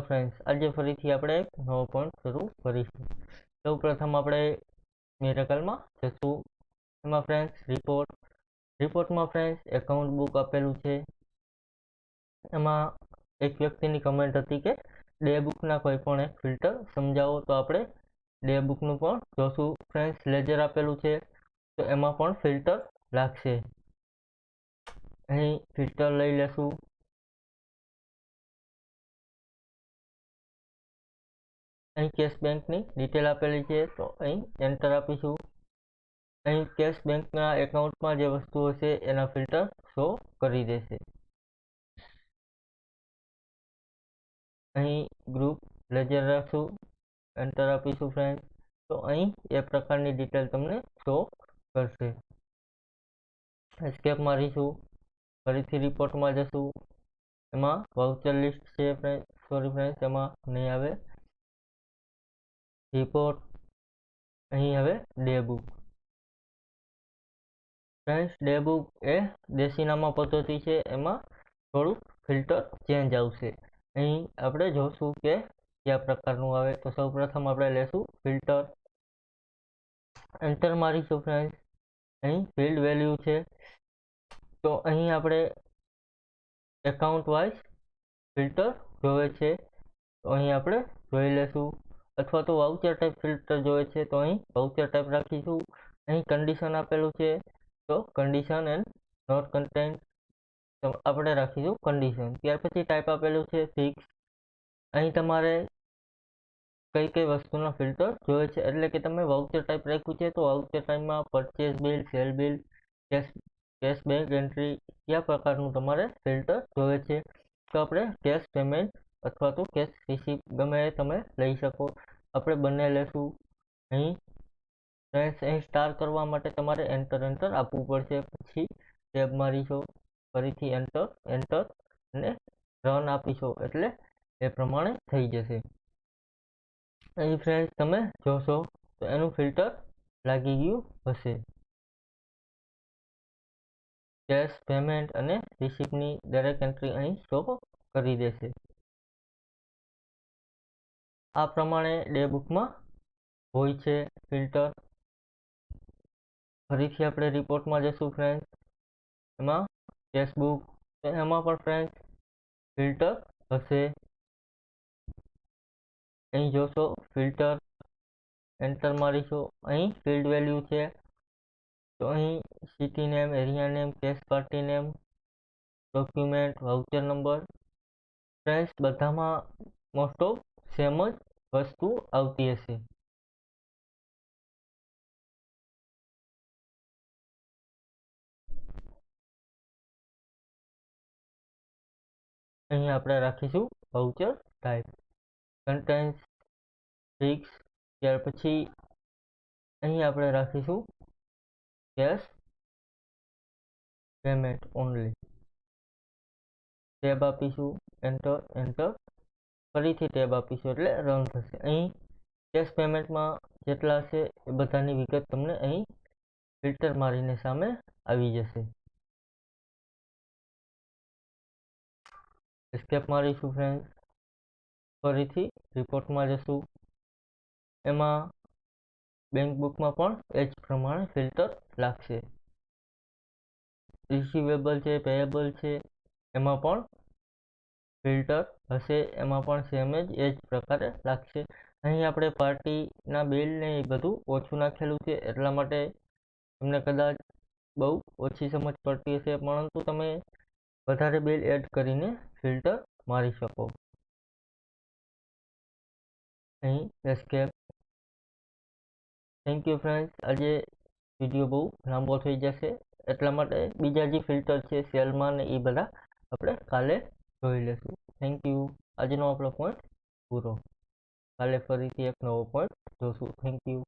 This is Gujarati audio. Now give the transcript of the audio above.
फ्रेंड्स, आज फरीथी આપણે નવો પોઈન્ટ શરૂ કરીશું। સૌ પ્રથમ આપણે મિરેકલમાં જશું। એમાં ફ્રેન્ડ્સ રિપોર્ટમાં ફ્રેન્ડ્સ એકાઉન્ટ બુક આપેલું છે। એમાં એક વ્યક્તિની કમેન્ટ હતી કે ડે બુકના કોઈ પણ એક ફિલ્ટર સમજાવો, તો આપણે ડે બુકનું પણ જોશું। ફ્રેન્ડ્સ લેજર આપેલું છે તો એમાં પણ ફિલ્ટર લાગશે। અહીં ફિલ્ટર લઈ લેશું। અહીં કેશ બેંકની ડિટેલ આપેલી છે તો અહીં એન્ટર આપીશું। અહીં કેશ બેંકના એકાઉન્ટમાં જે વસ્તુઓ છે એના ફિલ્ટર શો કરી દેશે। અહીં ગ્રુપ લેજર રાખશું, એન્ટર આપીશું ફ્રેન્ડ, તો અહીં એ પ્રકારની ડિટેલ તમને શો કરશે। એસ્કેપ મારીશું, ફરીથી રિપોર્ટમાં જશું। એમાં વાઉચર લિસ્ટ છે ફ્રેન્ડ્સ, એમાં નહીં આવે રિપોર્ટ, અહીં હવે day book. Friends day book એ દેશીનામા પદ્ધતિ છે, એમાં થોડુંક ફિલ્ટર ચેન્જ આવશે। અહીં આપણે જોશું કે કયા પ્રકારનું આવે। તો સૌ પ્રથમ આપણે લેશું ફિલ્ટર, એન્ટર મારીશું ફ્રેન્ડ્સ। અહીં ફિલ્ડ વેલ્યુ છે તો અહીં આપણે એકાઉન્ટ વાઇઝ ફિલ્ટર જોવે છે તો અહીં આપણે જોઈ લેશું, અથવા તો વાઉચર ટાઈપ ફિલ્ટર જોવે છે તો અહીં વાઉચર ટાઈપ રાખીશું। અહીં કન્ડિશન આપેલું છે તો કન્ડિશન એન્ડ નોટ કન્ટેન્ટ તો આપણે રાખીશું કન્ડિશન। ત્યાર પછી ટાઈપ આપેલું છે ફિક્સ। અહીં તમારે કઈ વસ્તુના ફિલ્ટર જોવે છે, એટલે કે તમે વાઉચર ટાઈપ રાખ્યું છે તો વાઉચર ટાઈપમાં purchase bill, sale bill, cash bank entry કયા પ્રકારનું તમારે ફિલ્ટર જોવે છે, તો આપણે કેશ પેમેન્ટ અથવા તો કેશ રિસીપ્ટ ગમે એ તમે લઈ શકો। આપણે બંને લેશું। અહીં ફ્રેન્ડ્સ અહીં સ્ટાર કરવા માટે તમારે એન્ટર આપવું પડશે, પછી ટેબ મારીશું, ફરીથી એન્ટર અને રન આપીશું એટલે એ પ્રમાણે થઈ જશે। અહીં ફ્રેન્ડ્સ તમે જોશો તો એનું ફિલ્ટર લાગી ગયું હશે। કેશ પેમેન્ટ અને રિસીપ્ટની દરેક એન્ટ્રી અહીં શો કરી દેશે। આ પ્રમાણે ડે બુકમાં હોય છે ફિલ્ટર। ફરીથી આપણે રિપોર્ટમાં જશું ફ્રેન્ડ, એમાં કેશ બુક, એમાં પણ ફ્રેન્ડ ફિલ્ટર હશે। અહીં જોશો ફિલ્ટર, એન્ટર મારીશું। અહીં ફિલ્ડ વેલ્યુ છે તો અહીં city name, area name, cash party name, document, voucher number, friends બધામાં મોસ્ટ ઓફ સેમ જ વસ્તુ આવતી હશે। અહીં આપણે રાખીશું વાઉચર ટાઈપ, કન્ટેન્સ ફિક્સ। ત્યાર પછી અહીં આપણે રાખીશું કેશ પેમેન્ટ ઓનલી, ટેબ આપીશું, એન્ટર ફરીથી ટેબ આપીશું એટલે રન થશે। અહીં કેશ પેમેન્ટમાં જેટલા હશે એ બધાની વિગત તમને અહીં ફિલ્ટર મારીને સામે આવી જશે। એસ્કેપ મારીશું ફ્રેન્ડ, ફરીથી રિપોર્ટમાં જશું। એમાં બેંક બુકમાં પણ એ જ પ્રમાણે ફિલ્ટર લાગશે। રિસીવેબલ છે, પેયેબલ છે, એમાં પણ ફિલ્ટર હશે, એમાં પણ સેમ જ એ જ પ્રકારે લાગશે। અહીં આપણે પાર્ટીના બિલ ને એ બધું ઓછું નાખેલું છે એટલા માટે તમને કદાચ બહુ ઓછી સમજ પડતી હશે, પરંતુ તમે વધારે બિલ એડ કરીને ફિલ્ટર મારી શકો। અહીં એસ્કેપ। થેન્ક યુ ફ્રેન્ડ્સ, આજે વિડીયો બહુ લાંબો થઈ જશે એટલા માટે બીજા જે ફિલ્ટર છે સેલમાં ને એ બધા આપણે કાલે જોઈ લેશું। થેન્ક યુ, આજનો આપણો પોઈન્ટ પૂરો, કાલે ફરીથી એક નવો પોઈન્ટ જોશું। Thank you.